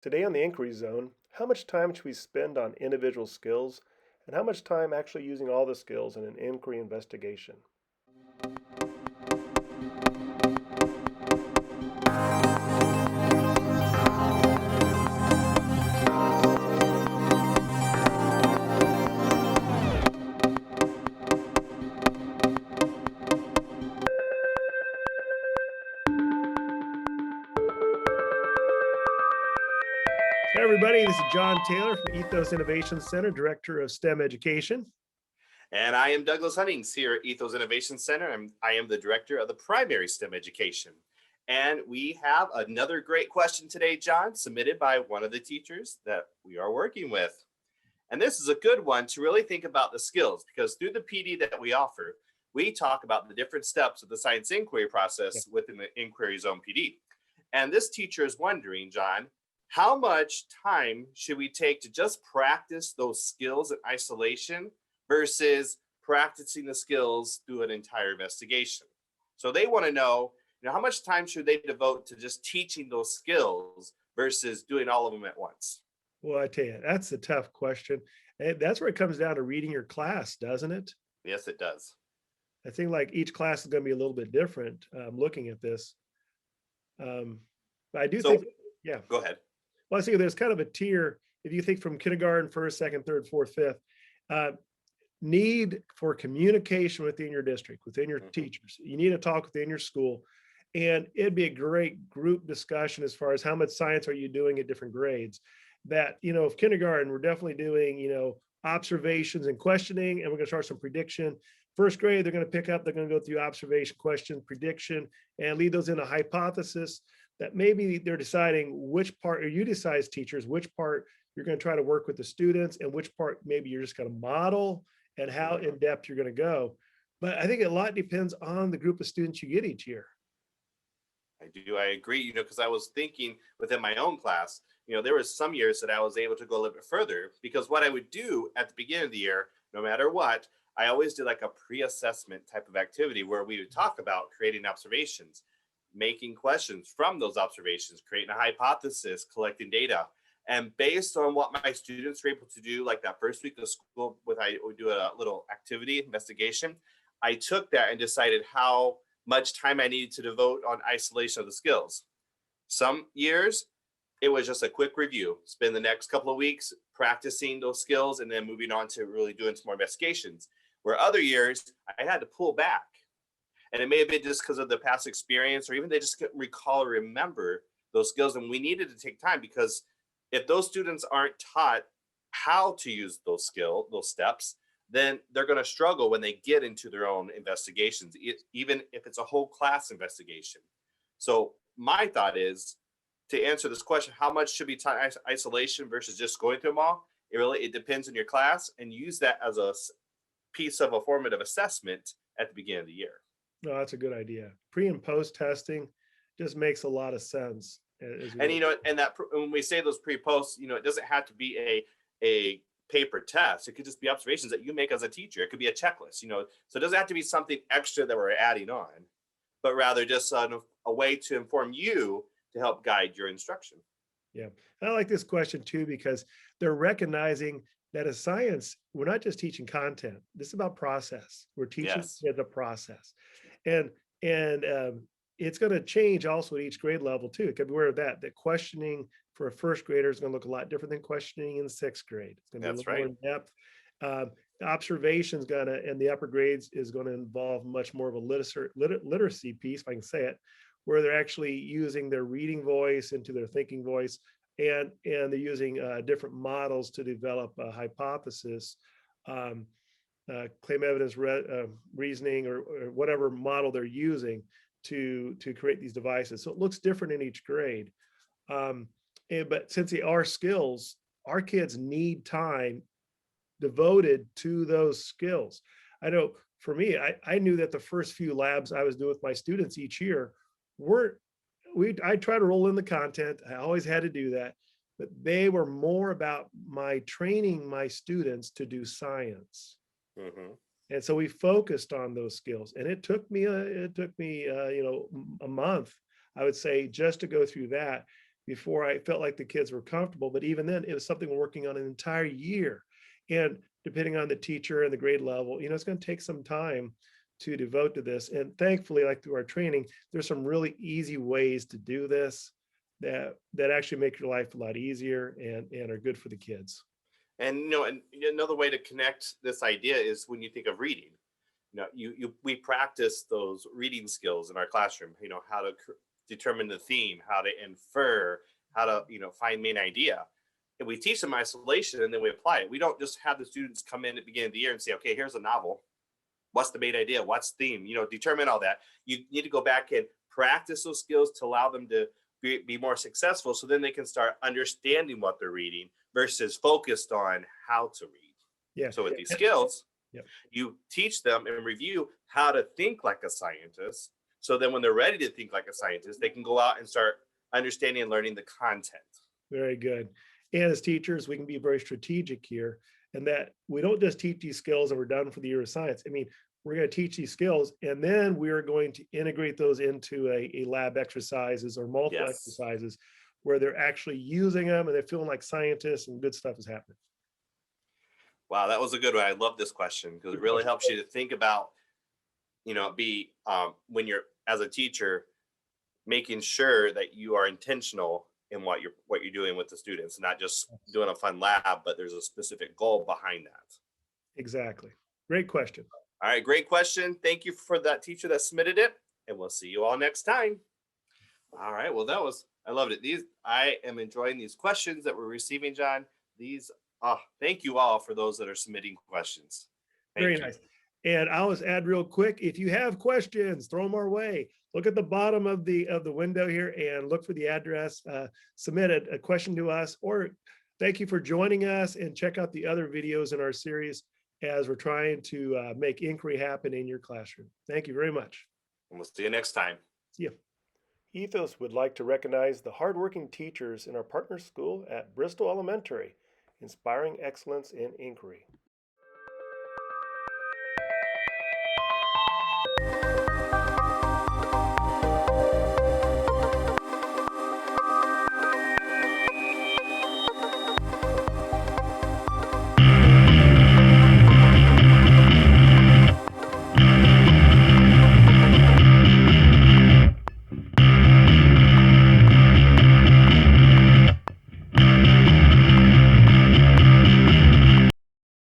Today on the Inquiry Zone, how much time should we spend on individual skills and how much time actually using all the skills in an inquiry investigation? Hey everybody, this is John Taylor from ETHOS Innovation Center, Director of STEM Education. And I am Douglas Hunnings here at ETHOS Innovation Center. I am the Director of the Primary STEM Education. And we have another great question today, John, submitted by one of the teachers that we are working with. And this is a good one to really think about the skills, because through the PD that we offer, we talk about the different steps of the science inquiry process within the Inquiry Zone PD. And this teacher is wondering, John, how much time should we take to just practice those skills in isolation versus practicing the skills through an entire investigation? So they want to know, how much time should they devote to just teaching those skills versus doing all of them at once? Well, I tell you, that's a tough question. And that's where it comes down to reading your class, doesn't it? Yes, it does. I think like each class is going to be a little bit different looking at this. But I do think, yeah. Go ahead. Well, I see there's kind of a tier. If you think from kindergarten, first, second, third, fourth, fifth, need for communication within your district, within your teachers. You need to talk within your school. And it'd be a great group discussion as far as how much science are you doing at different grades. That, if kindergarten, we're definitely doing, observations and questioning, and we're going to start some prediction. First grade, they're going to pick up, they're going to go through observation, question, prediction, and lead those in a hypothesis that maybe they're deciding which part, or you decide as teachers, which part you're going to try to work with the students and which part maybe you're just going to model and how in depth you're going to go. But I think a lot depends on the group of students you get each year. I agree, because I was thinking within my own class, there was some years that I was able to go a little bit further, because what I would do at the beginning of the year, no matter what, I always did like a pre-assessment type of activity where we would talk about creating observations, making questions from those observations, creating a hypothesis, collecting data. And based on what my students were able to do, like that first week of school, I would do a little activity investigation. I took that and decided how much time I needed to devote on isolation of the skills. Some years, it was just a quick review, spend the next couple of weeks practicing those skills and then moving on to really doing some more investigations. Where other years, I had to pull back. And it may have been just because of the past experience, or even they just couldn't recall or remember those skills. And we needed to take time, because if those students aren't taught how to use those steps, then they're going to struggle when they get into their own investigations, even if it's a whole class investigation. So my thought is, to answer this question, how much should be taught isolation versus just going through them all? It depends on your class, and use that as a piece of a formative assessment at the beginning of the year. No, that's a good idea. Pre and post testing just makes a lot of sense. And and that when we say those pre-posts, it doesn't have to be a paper test. It could just be observations that you make as a teacher. It could be a checklist, so it doesn't have to be something extra that we're adding on, but rather just a way to inform you to help guide your instruction. Yeah, I like this question too, because they're recognizing that as science, we're not just teaching content. This is about process. We're teaching the process, and it's going to change also at each grade level too. It could be aware of that. That questioning for a first grader is going to look a lot different than questioning in sixth grade. It's going to be a little more in depth. The observations in the upper grades is going to involve much more of a literacy piece, if I can say it, where they're actually using their reading voice into their thinking voice, and they're using different models to develop a hypothesis, claim evidence reasoning, or whatever model they're using to create these devices. So it looks different in each grade. But since they are skills, our kids need time devoted to those skills. I know for me, I knew that the first few labs I was doing with my students each year I try to roll in the content. I always had to do that, but they were more about my training my students to do science. And so we focused on those skills, and it took me a month, I would say, just to go through that, before I felt like the kids were comfortable. But even then, it was something we're working on an entire year. And depending on the teacher and the grade level, it's going to take some time to devote to this. And thankfully, like through our training, there's some really easy ways to do this that actually make your life a lot easier and are good for the kids. And and another way to connect this idea is when you think of reading. We practice those reading skills in our classroom. How to determine the theme, how to infer, how to find main idea. And we teach them isolation, and then we apply it. We don't just have the students come in at the beginning of the year and say, okay, here's a novel. What's the main idea? What's the theme? Determine all that. You need to go back and practice those skills to allow them to be more successful, so then they can start understanding what they're reading versus focused on how to read. Yeah. So with these skills, yep, you teach them and review how to think like a scientist. So then when they're ready to think like a scientist, they can go out and start understanding and learning the content. Very good. And as teachers, we can be very strategic here, and that we don't just teach these skills and we're done for the year of science. I mean, we're going to teach these skills, and then we are going to integrate those into a lab exercises or multiple exercises where they're actually using them and they're feeling like scientists and good stuff is happening. Wow, that was a good one. I love this question because it really helps you to think about, when you're as a teacher, making sure that you are intentional in what you're doing with the students, not just doing a fun lab, but there's a specific goal behind that. Exactly. Great question. All right, great question. Thank you for that teacher that submitted it, and we'll see you all next time. All right, well, I loved it. I am enjoying these questions that we're receiving, John. Thank you all for those that are submitting questions. Very nice. And I'll just add real quick, if you have questions, throw them our way. Look at the bottom of the window here and look for the address, submit a question to us, or thank you for joining us, and check out the other videos in our series as we're trying to make inquiry happen in your classroom. Thank you very much. And we'll see you next time. See you. Ethos would like to recognize the hardworking teachers in our partner school at Bristol Elementary, inspiring excellence in inquiry.